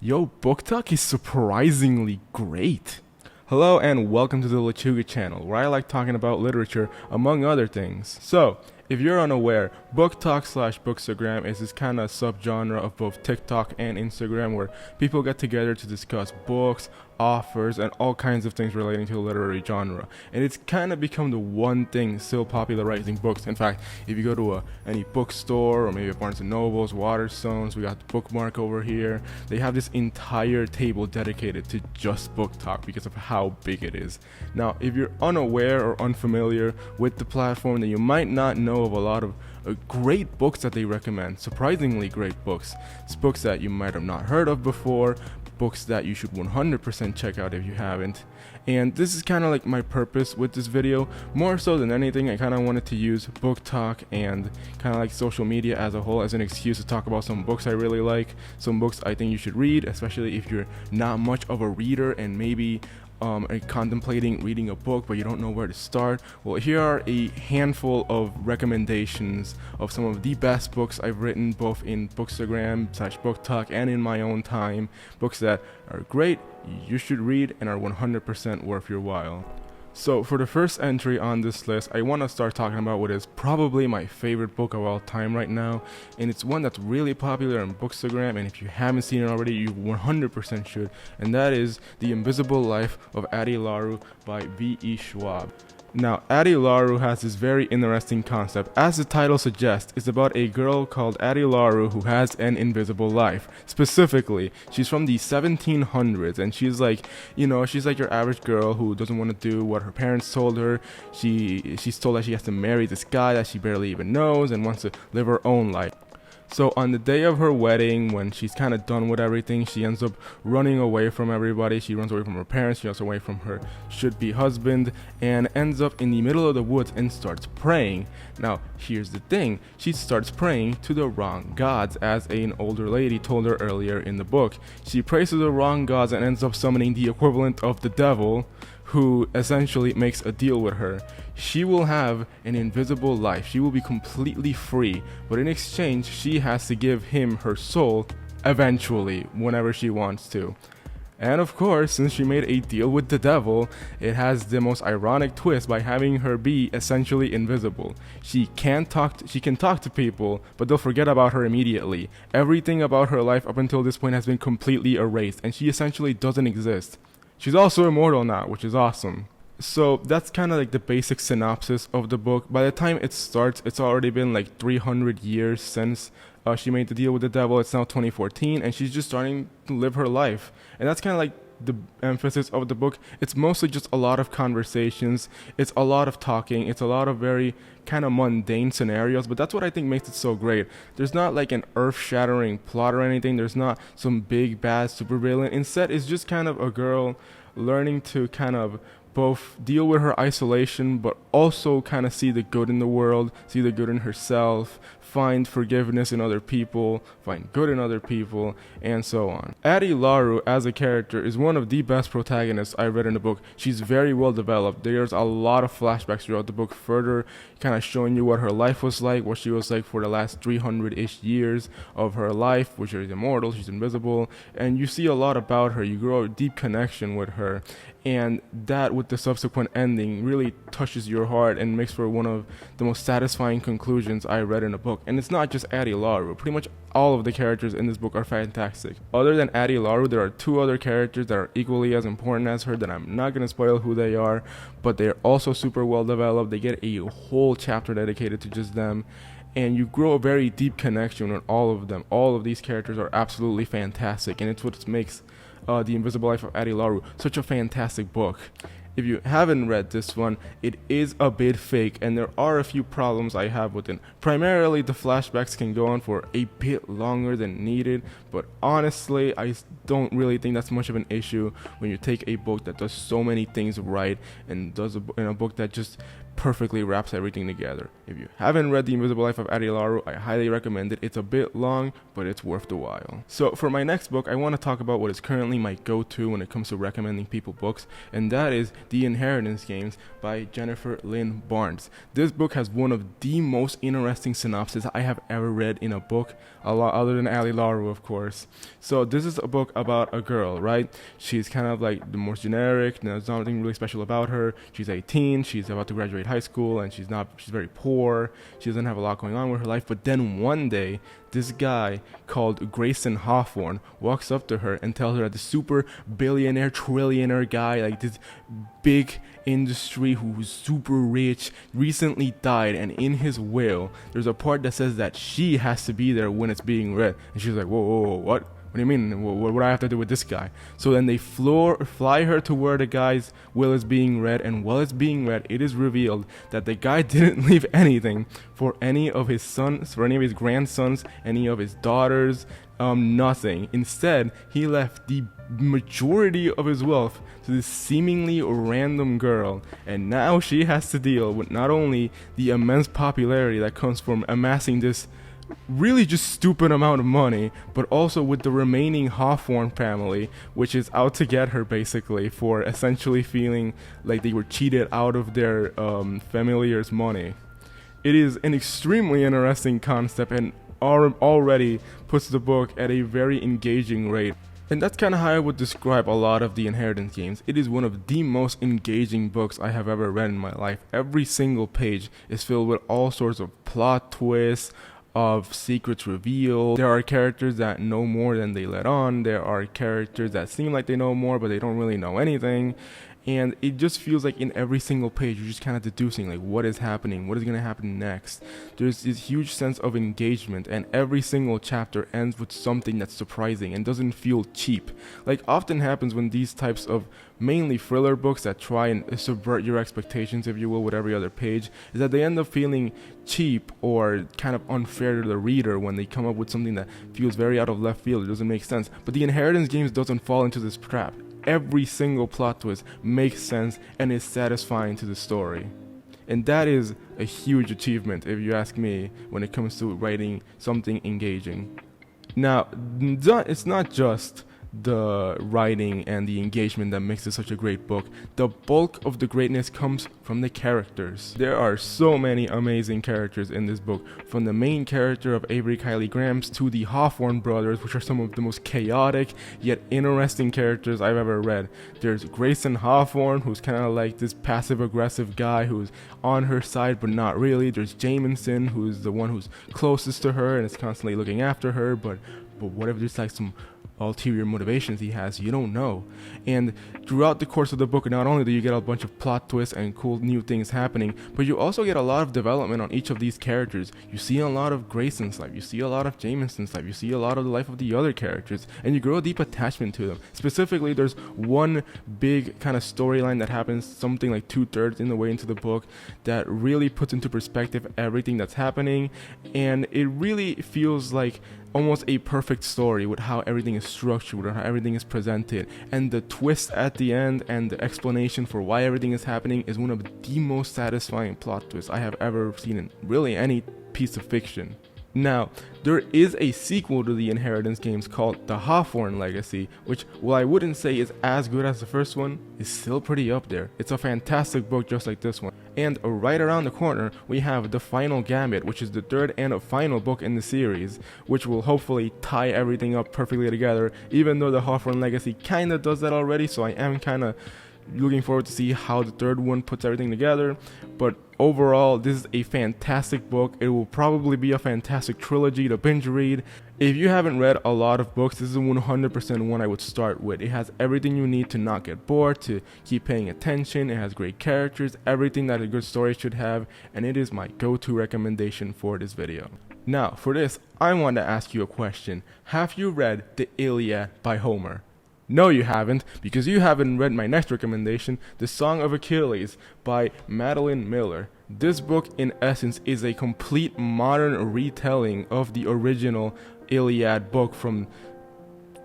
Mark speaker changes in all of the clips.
Speaker 1: Yo, BookTok is surprisingly great. Hello and welcome to the LaRue channel, where I like talking about literature, among other things. So, if you're unaware, BookTok/Bookstagram is this kind of subgenre of both TikTok and Instagram where people get together to discuss books, authors, and all kinds of things relating to the literary genre. And it's kind of become the one thing still popularizing books. In fact, if you go to any bookstore or maybe a Barnes & Noble's, Waterstones, we got the Bookmark over here, they have this entire table dedicated to just BookTok because of how big it is. Now, if you're unaware or unfamiliar with the platform, then you might not know of a lot of great books that they recommend. Surprisingly great books. It's books that you might have not heard of before, books that you should 100% check out if you haven't. And this is kind of like my purpose with this video. More so than anything, I kind of wanted to use BookTok and kind of like social media as a whole as an excuse to talk about some books I really like, some books I think you should read, especially if you're not much of a reader and maybe are contemplating reading a book but you don't know where to start. Well, here are a handful of recommendations of some of the best books I've written, both in Bookstagram/BookTok and in my own time. Books that are great, you should read, and are 100% worth your while. So for the first entry on this list, I want to start talking about what is probably my favorite book of all time right now, and it's one that's really popular on Bookstagram, and if you haven't seen it already, you 100% should, and that is The Invisible Life of Addie LaRue by V.E. Schwab. Now, Addie LaRue has this very interesting concept. As the title suggests, it's about a girl called Addie LaRue who has an invisible life. Specifically, she's from the 1700s, and she's like your average girl who doesn't want to do what her parents told her. She's told that she has to marry this guy that she barely even knows and wants to live her own life. So on the day of her wedding, when she's kind of done with everything, she ends up running away from everybody. She runs away from her parents, she runs away from her should-be husband, and ends up in the middle of the woods and starts praying. Now, here's the thing. She starts praying to the wrong gods, as an older lady told her earlier in the book. She prays to the wrong gods and ends up summoning the equivalent of the devil, who essentially makes a deal with her. She will have an invisible life. She will be completely free, but in exchange, she has to give him her soul eventually, whenever she wants to. And of course, since she made a deal with the devil, it has the most ironic twist by having her be essentially invisible. She can talk to people, but they'll forget about her immediately. Everything about her life up until this point has been completely erased, and she essentially doesn't exist. She's also immortal now, which is awesome. So that's kind of like the basic synopsis of the book. By the time it starts, it's already been like 300 years since she made the deal with the devil. It's now 2014, and she's just starting to live her life. And that's kind of like the emphasis of the book. It's mostly just a lot of conversations. It's a lot of talking. It's a lot of very kind of mundane scenarios, but that's what I think makes it so great. There's not like an earth-shattering plot or anything. There's not some big bad supervillain. Instead, it's just kind of a girl learning to kind of both deal with her isolation, but also kind of see the good in the world, see the good in herself, find forgiveness in other people, find good in other people, and so on. Addie LaRue as a character is one of the best protagonists I've read in the book. She's very well developed. There's a lot of flashbacks throughout the book, further kind of showing you what her life was like, what she was like for the last 300-ish years of her life, which is immortal, she's invisible, and you see a lot about her. You grow a deep connection with her, and that with the subsequent ending really touches your heart and makes for one of the most satisfying conclusions I read in a book. And it's not just Addie LaRue. Pretty much all of the characters in this book are fantastic. Other than Addie LaRue, there are two other characters that are equally as important as her that I'm not going to spoil who they are, but they're also super well developed. They get a whole chapter dedicated to just them, and you grow a very deep connection with all of them. All of these characters are absolutely fantastic, and it's what makes The Invisible Life of Addie LaRue such a fantastic book. If you haven't read this one, it is a bit fake, and there are a few problems I have with it. Primarily, the flashbacks can go on for a bit longer than needed, but honestly, I don't really think that's much of an issue when you take a book that does so many things right, and does a book that just perfectly wraps everything together. If you haven't read The Invisible Life of Addie LaRue, I highly recommend it. It's a bit long, but it's worth the while. So for my next book, I want to talk about what is currently my go-to when it comes to recommending people books, and that is The Inheritance Games by Jennifer Lynn Barnes. This book has one of the most interesting synopses I have ever read in a book, a lot other than Addie LaRue, of course. So this is a book about a girl, right? She's kind of like the most generic. There's nothing really special about her. She's 18. She's about to graduate high school, and she's very poor. She doesn't have a lot going on with her life. But then one day, this guy called Grayson Hawthorne walks up to her and tells her that the super billionaire, trillionaire guy, like this big industry who's super rich, recently died, and in his will, there's a part that says that she has to be there when it's being read. And she's like, whoa, what? What do you mean? What do I have to do with this guy? So then they fly her to where the guy's will is being read, and while it's being read, it is revealed that the guy didn't leave anything for any of his sons, for any of his grandsons, any of his daughters, nothing. Instead, he left the majority of his wealth to this seemingly random girl, and now she has to deal with not only the immense popularity that comes from amassing this really just stupid amount of money, but also with the remaining Hawthorne family, which is out to get her basically for essentially feeling like they were cheated out of their familiar's money. It is an extremely interesting concept and already puts the book at a very engaging rate. And that's kind of how I would describe a lot of the Inheritance Games. It is one of the most engaging books I have ever read in my life. Every single page is filled with all sorts of plot twists, of secrets revealed. There are characters that know more than they let on. There are characters that seem like they know more, but they don't really know anything. And it just feels like in every single page, you're just kind of deducing like what is happening, what is going to happen next. There's this huge sense of engagement, and every single chapter ends with something that's surprising and doesn't feel cheap. Like often happens when these types of mainly thriller books that try and subvert your expectations, if you will, with every other page, is that they end up feeling cheap or kind of unfair to the reader when they come up with something that feels very out of left field. It doesn't make sense. But the Inheritance Games doesn't fall into this trap. Every single plot twist makes sense and is satisfying to the story. And that is a huge achievement, if you ask me, when it comes to writing something engaging. Now, it's not just the writing and the engagement that makes it such a great book. The bulk of the greatness comes from the characters. There are so many amazing characters in this book, from the main character of Avery Kylie Grahams to the Hawthorne brothers, which are some of the most chaotic yet interesting characters I've ever read. There's Grayson Hawthorne, who's kind of like this passive-aggressive guy who's on her side but not really. There's Jameson, who's the one who's closest to her and is constantly looking after her, but what if there's like some ulterior motivations he has? You don't know. And throughout the course of the book, not only do you get a bunch of plot twists and cool new things happening, but you also get a lot of development on each of these characters. You see a lot of Grayson's life, you see a lot of Jameson's life, you see a lot of the life of the other characters, and you grow a deep attachment to them. Specifically, there's one big kind of storyline that happens something like 2/3 in the way into the book that really puts into perspective everything that's happening, and it really feels like almost a perfect story with how everything is structured, with how everything is presented, and the twist at the end and the explanation for why everything is happening is one of the most satisfying plot twists I have ever seen in really any piece of fiction. Now, there is a sequel to the Inheritance Games called The Hawthorne Legacy, which, while I wouldn't say is as good as the first one, is still pretty up there. It's a fantastic book just like this one. And right around the corner, we have The Final Gambit, which is the third and final book in the series, which will hopefully tie everything up perfectly together, even though The Hawthorne Legacy kind of does that already, so I am kind of looking forward to see how the third one puts everything together. But overall, this is a fantastic book. It will probably be a fantastic trilogy to binge read. If you haven't read a lot of books, this is 100% one I would start with. It has everything you need to not get bored, to keep paying attention. It has great characters, everything that a good story should have, and it is my go-to recommendation for this video. Now, for this, I want to ask you a question. Have you read the Iliad by Homer? No, you haven't, because you haven't read my next recommendation, The Song of Achilles by Madeline Miller. This book, in essence, is a complete modern retelling of the original Iliad book from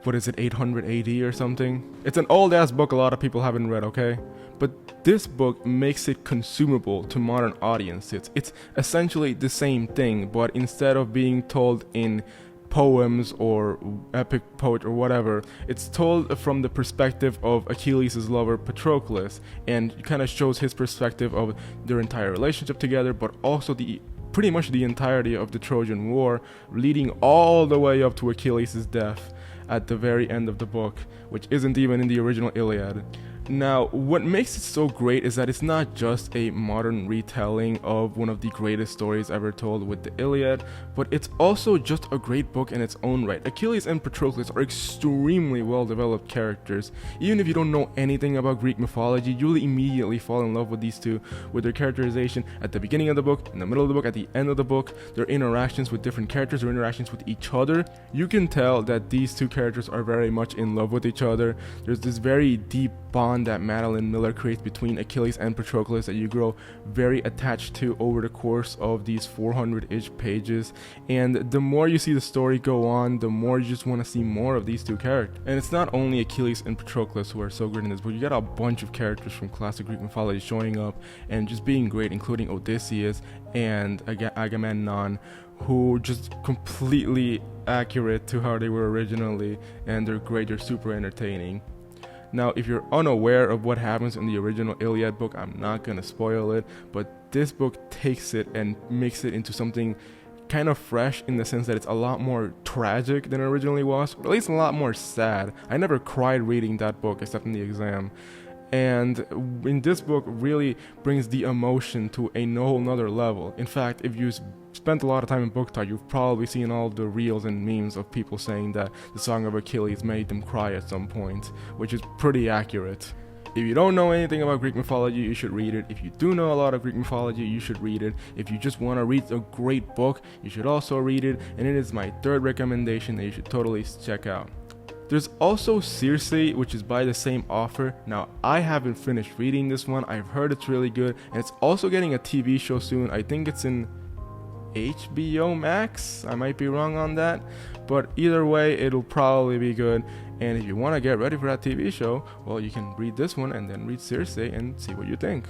Speaker 1: what is it, 800 AD or something. It's an old ass book a lot of people haven't read, okay? But this book makes it consumable to modern audiences. It's essentially the same thing, but instead of being told in poems or epic poet or whatever, it's told from the perspective of Achilles' lover Patroclus, and it kind of shows his perspective of their entire relationship together, but also pretty much the entirety of the Trojan War, leading all the way up to Achilles' death at the very end of the book, which isn't even in the original Iliad. Now, what makes it so great is that it's not just a modern retelling of one of the greatest stories ever told with the Iliad, but it's also just a great book in its own right. Achilles and Patroclus are extremely well-developed characters. Even if you don't know anything about Greek mythology, you'll immediately fall in love with these two, with their characterization at the beginning of the book, in the middle of the book, at the end of the book, their interactions with different characters, their interactions with each other. You can tell that these two characters are very much in love with each other. There's this very deep bond that Madeline Miller creates between Achilles and Patroclus that you grow very attached to over the course of these 400-ish pages. And the more you see the story go on, the more you just want to see more of these two characters. And it's not only Achilles and Patroclus who are so great in this book. You got a bunch of characters from classic Greek mythology showing up and just being great, including Odysseus and Agamemnon, who just completely accurate to how they were originally, and they're great, they're super entertaining. Now, if you're unaware of what happens in the original Iliad book, I'm not going to spoil it, but this book takes it and makes it into something kind of fresh in the sense that it's a lot more tragic than it originally was, or at least a lot more sad. I never cried reading that book except in the exam. And in this book really brings the emotion to a whole nother level. In fact, if you spent a lot of time in BookTok, you've probably seen all the reels and memes of people saying that the Song of Achilles made them cry at some point, which is pretty accurate. If you don't know anything about Greek mythology, you should read it. If you do know a lot of Greek mythology, you should read it. If you just want to read a great book, you should also read it. And it is my third recommendation that you should totally check out. There's also Circe, which is by the same author. Now, I haven't finished reading this one. I've heard it's really good, and it's also getting a TV show soon. I think it's in HBO Max. I might be wrong on that, but either way, it'll probably be good. And if you want to get ready for that TV show, well, you can read this one and then read Circe and see what you think.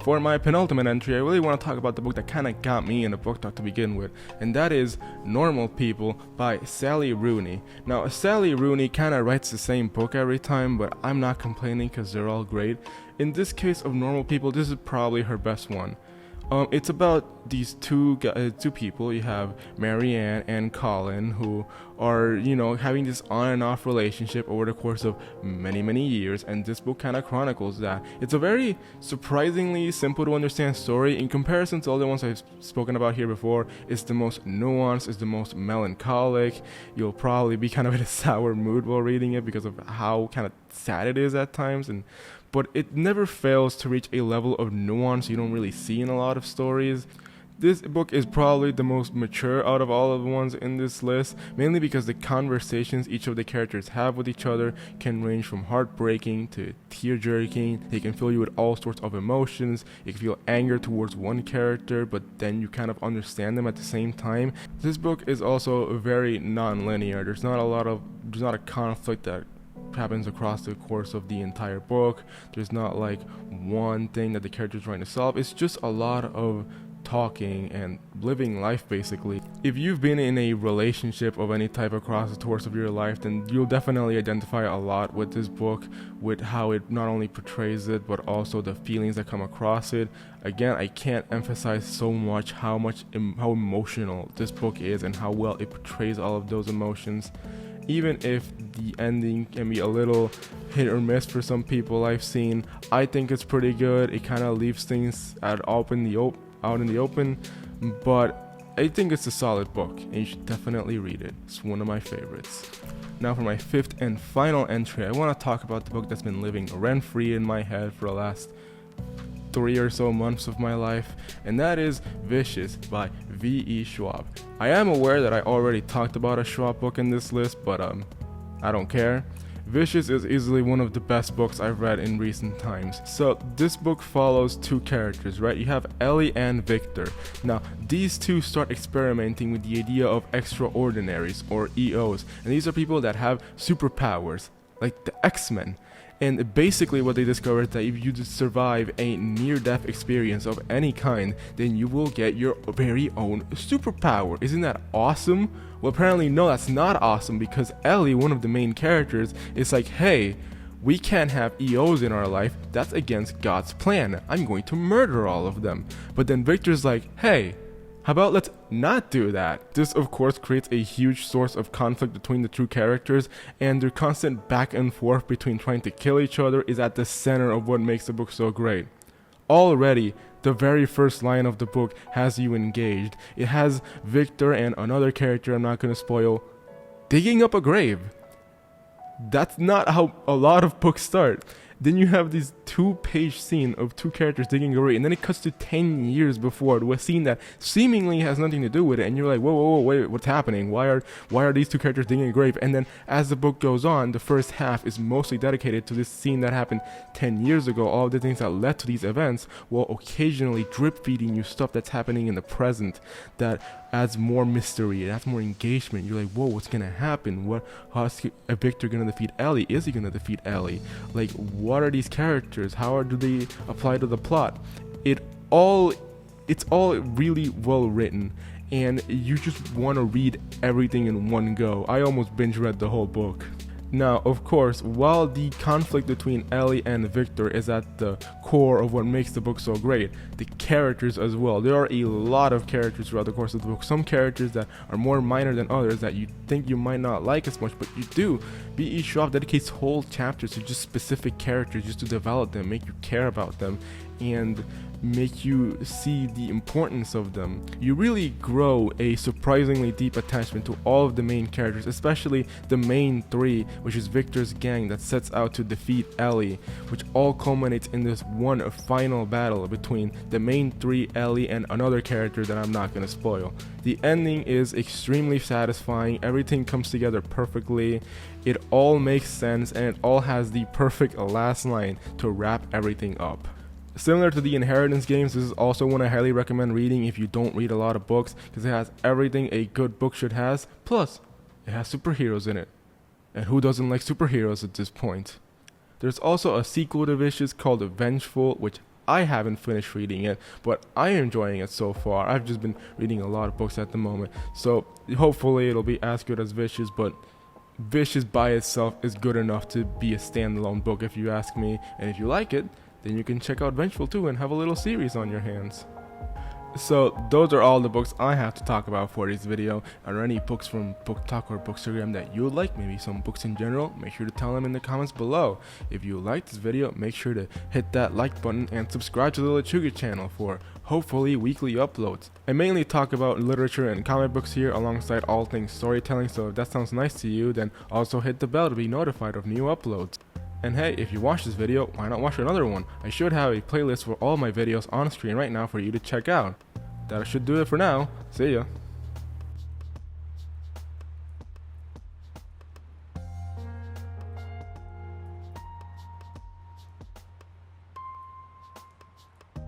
Speaker 1: For my penultimate entry, I really want to talk about the book that kind of got me into BookTok to begin with, and that is Normal People by Sally Rooney. Now, Sally Rooney kind of writes the same book every time, but I'm not complaining because they're all great. In this case of Normal People, this is probably her best one. It's about these two people. You have Marianne and Colin, who are, having this on and off relationship over the course of many years, and this book kind of chronicles that. It's a very surprisingly simple to understand story. In comparison to all the ones I've spoken about here before, it's the most nuanced, it's the most melancholic. You'll probably be kind of in a sour mood while reading it because of how kind of sad it is at times, but it never fails to reach a level of nuance you don't really see in a lot of stories. This book is probably the most mature out of all of the ones in this list, mainly because the conversations each of the characters have with each other can range from heartbreaking to tear-jerking. They can fill you with all sorts of emotions. You can feel anger towards one character, but then you kind of understand them at the same time. This book is also very non-linear. There's not a conflict that happens across the course of the entire book. There's not like one thing that the character's trying to solve. It's just a lot of talking and living life, basically. If you've been in a relationship of any type across the course of your life, then you'll definitely identify a lot with this book, with how it not only portrays it, but also the feelings that come across it. Again, I can't emphasize so much how emotional this book is and how well it portrays all of those emotions. Even if the ending can be a little hit or miss for some people I've seen, I think it's pretty good. It kind of leaves things out in the open, but I think it's a solid book, and you should definitely read it. It's one of my favorites. Now for my fifth and final entry, I want to talk about the book that's been living rent-free in my head for the last 3 or so months of my life, and that is Vicious by V.E. Schwab. I am aware that I already talked about a Schwab book in this list, but I don't care. Vicious is easily one of the best books I've read in recent times. So this book follows two characters, right? You have Ellie and Victor. Now these two start experimenting with the idea of extraordinaries, or EOs, and these are people that have superpowers, like the X-Men. And basically what they discovered is that if you survive a near-death experience of any kind, then you will get your very own superpower. Isn't that awesome? Well, apparently no, that's not awesome, because Ellie, one of the main characters, is like, hey, we can't have EOs in our life. That's against God's plan. I'm going to murder all of them. But then Victor's like, hey, how about let's not do that? This of course creates a huge source of conflict between the two characters, and their constant back and forth between trying to kill each other is at the center of what makes the book so great. Already, the very first line of the book has you engaged. It has Victor and another character I'm not going to spoil digging up a grave. That's not how a lot of books start. Then you have this 2-page scene of two characters digging a grave, and then it cuts to 10 years before to a scene that seemingly has nothing to do with it, and you're like, whoa, wait, what's happening? Why are these two characters digging a grave? And then as the book goes on, the first half is mostly dedicated to this scene that happened 10 years ago, all the things that led to these events, while occasionally drip feeding you stuff that's happening in the present that adds more mystery, it adds more engagement. You're like, whoa, what's gonna happen? How's Victor gonna defeat Ellie? Is he gonna defeat Ellie? Like, what are these characters? How do they apply to the plot? It's all really well written, and you just want to read everything in one go. I almost binge read the whole book. Now, of course, while the conflict between Ellie and Victor is at the core of what makes the book so great, the characters as well. There are a lot of characters throughout the course of the book. Some characters that are more minor than others that you think you might not like as much, but you do. B.E. Schwab dedicates whole chapters to just specific characters just to develop them, make you care about them, and make you see the importance of them. You really grow a surprisingly deep attachment to all of the main characters, especially the main three, which is Victor's gang that sets out to defeat Ellie, which all culminates in this one final battle between the main three, Ellie, and another character that I'm not going to spoil. The ending is extremely satisfying. Everything comes together perfectly. It all makes sense, and it all has the perfect last line to wrap everything up. Similar to the Inheritance games, this is also one I highly recommend reading if you don't read a lot of books, because it has everything a good book should have, plus it has superheroes in it. And who doesn't like superheroes at this point? There's also a sequel to Vicious called Vengeful, which I haven't finished reading it, but I'm enjoying it so far. I've just been reading a lot of books at the moment, so hopefully it'll be as good as Vicious, but Vicious by itself is good enough to be a standalone book if you ask me, and if you like it, then you can check out Vengeful too and have a little series on your hands. So those are all the books I have to talk about for this video. Are there any books from BookTok or Bookstagram that you would like? Maybe some books in general? Make sure to tell them in the comments below. If you liked this video, make sure to hit that like button and subscribe to the LaRue channel for hopefully weekly uploads. I mainly talk about literature and comic books here alongside all things storytelling, so if that sounds nice to you, then also hit the bell to be notified of new uploads. And hey, if you watched this video, why not watch another one? I should have a playlist for all my videos on screen right now for you to check out. That should do it for now. See ya.